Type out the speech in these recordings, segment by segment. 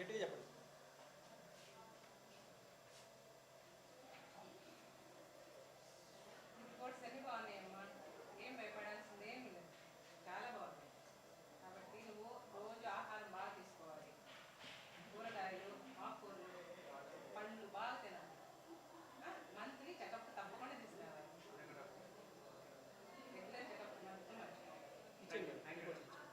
గట్టిగా చెప్పండి. రిపోర్ట్స్ అన్నీ బాగున్నాయమ్మా, ఏం భయపడాల్సింది ఏమి లేదు, చాలా బాగున్నాయి. కాబట్టి నువ్వు రోజు ఆహారం బాగా తీసుకోవాలి, కూరగాయలు, ఆకుకూరలు, పళ్ళు బాగా తినాలి. మంత్లీ చెకప్ తప్పకుండా తీసుకురావాలి. రెగ్యులర్ చెకప్ మాత్రం మర్చిపోవాలి. ఇచ్చేయండి రిపోర్ట్స్ ఇచ్చేయండి.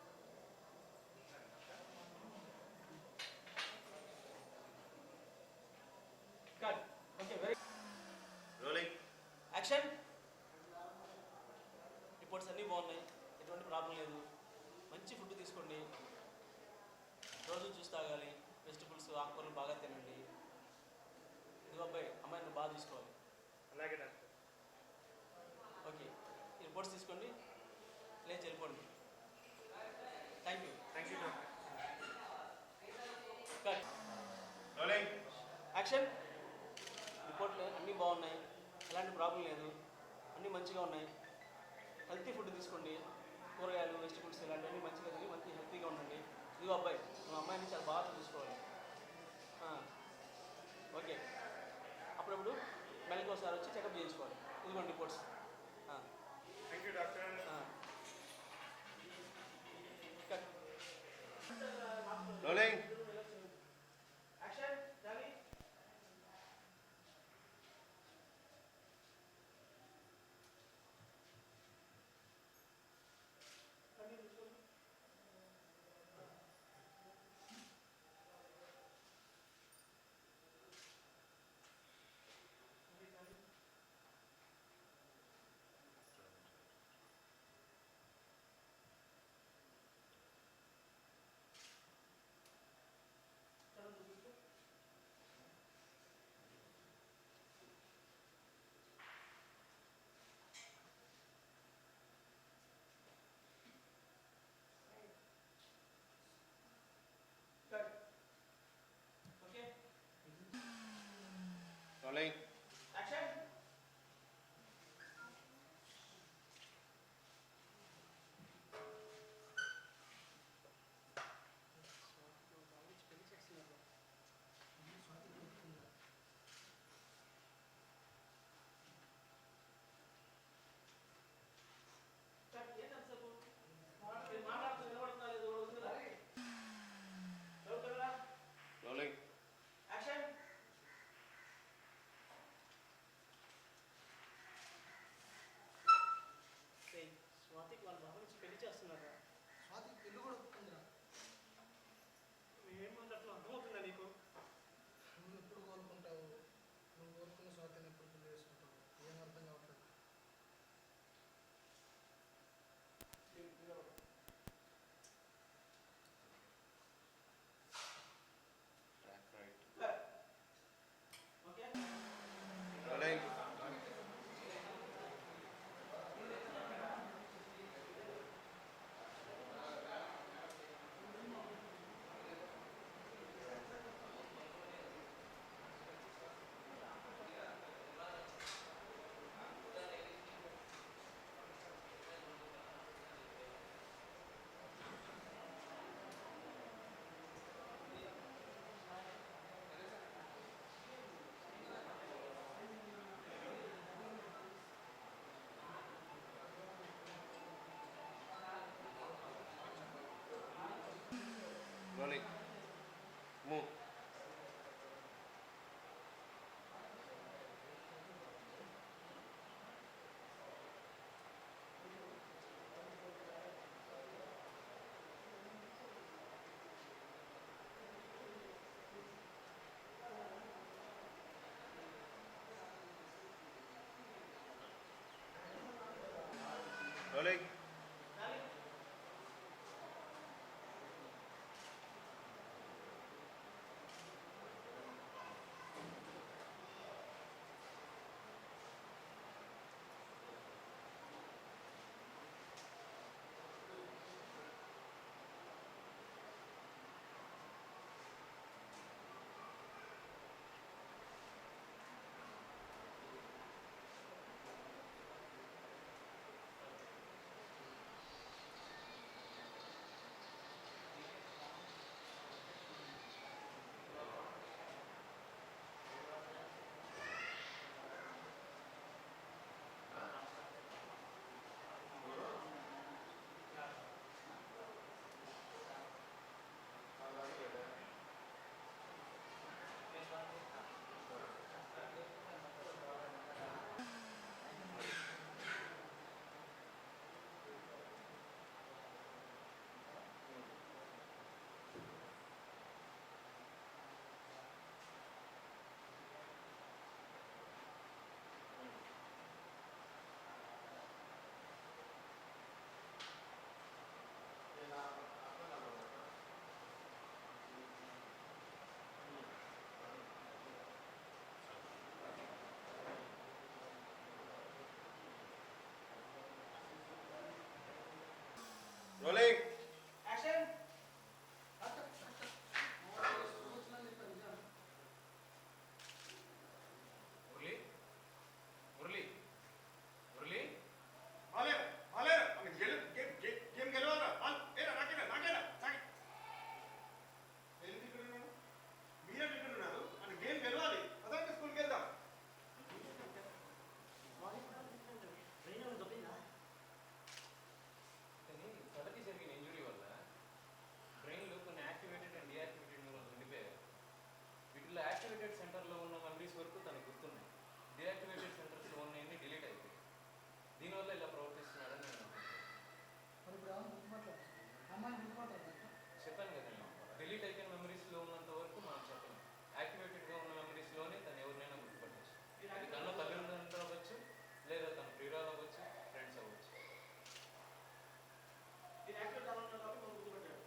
Cut. Okay, very rolling action. Reports అన్నీ బాగున్నాయి, ఎటువంటి ప్రాబ్లం లేదు. మంచి ఫుడ్ తీసుకోండి, రోజు జ్యూస్ తాగాలి, వెజిటబుల్స్ ఆకుకూరలు బాగా తినండి. ఇదిగో అబ్బాయి, అమ్మాయిని బాగా చూసుకోవాలి. అలాగే డాక్టర్. ఓకే, ఈ రిపోర్ట్స్ తీసుకోండి, లేచి వెళ్ళిపోండి. Thank you. Thank you doctor. Cut. Rolling action. రిపోర్ట్లు అన్నీ బాగున్నాయి, ఎలాంటి ప్రాబ్లం లేదు, అన్నీ మంచిగా ఉన్నాయి. హెల్తీ ఫుడ్ తీసుకోండి, కూరగాయలు, వెజిటబుల్స్ ఇలాంటివన్నీ మంచిగా తిని మంచి హెల్తీగా ఉండండి. ఇదిగో అబ్బాయి, నువ్వు అమ్మాయిని చాలా బాగా చూసుకోవాలి. ఓకే, అప్పుడప్పుడు నెలకి ఒకసారి వచ్చి చెకప్ చేయించుకోవాలి. ఇదిగోండి reports. Thank you doctor. Rolling action. Johnny. Okay, rolling action. Rolling action. స్వాతికి వాళ్ళ బాబు నుంచి పెళ్లి చేస్తున్నారా? స్వాతి పెళ్ళి కూడా ఒప్పుకుందిరా. ఏం మాట్లాడుతున్నా అర్థమవుతుందా నీకు? నువ్వు ఎప్పుడు కోరుకుంటావు? నువ్వు కోరుకున్న స్వాతిని ఎప్పుడు పెళ్లి చేసుకుంటావు? ఏం అర్థం కావట్లేదు. Track right. Okay, rolling rolling move. Rolling వరకు తనకు గుర్తున్నాయి. డియాక్టివేటెడ్ సెంటర్స్లో ఉన్నవన్నీ డిలీట్ అయిపోయాయి. దీనివల్ల ఇలా ప్రవర్తిస్తున్నాడని నేను అనుకుంటున్నాను. మరి ఇప్పుడు ఏమైనా గుర్తుపట్టలేదు అమ్మాయిని గుర్తుపట్టాలి చెప్పాను కదండి, డిలీట్ అయిపోయిన మెమరీస్లో ఉన్నంత వరకు మనం చెప్పలేం. యాక్టివేటెడ్గా ఉన్న మెమరీస్లోనే తను ఎవరినైనా గుర్తుపట్టచ్చు. అది కన్నా తల్లిదండ్రులు అవ్వచ్చు, లేదా తన ప్రియురాలు అవ్వచ్చు, ఫ్రెండ్స్ అవ్వచ్చు. మీరు యాక్టివేట్ అవ్వాలి కాబట్టి మనం గుర్తుపెట్టాడు.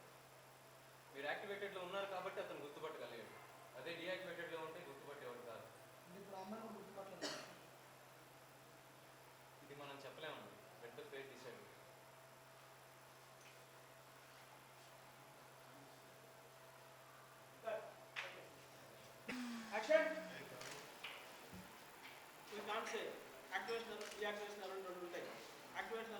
మీరు యాక్టివేటెడ్లో ఉన్నారు కాబట్టి అతను గుర్తుపట్టగలిగాడు. అదే డియాక్టివేటెడ్లో ఉంటే గుర్తుపట్టేవాడు కాదు. అంటే ఇప్పుడు అమ్మాయిని కూడా గుర్తుపట్టలేదు ఇది మనం చెప్పలేము. Let the fate decide. Action! We can't say activation, deactivation, రెండు ఉంటాయి. యాక్టివేషన్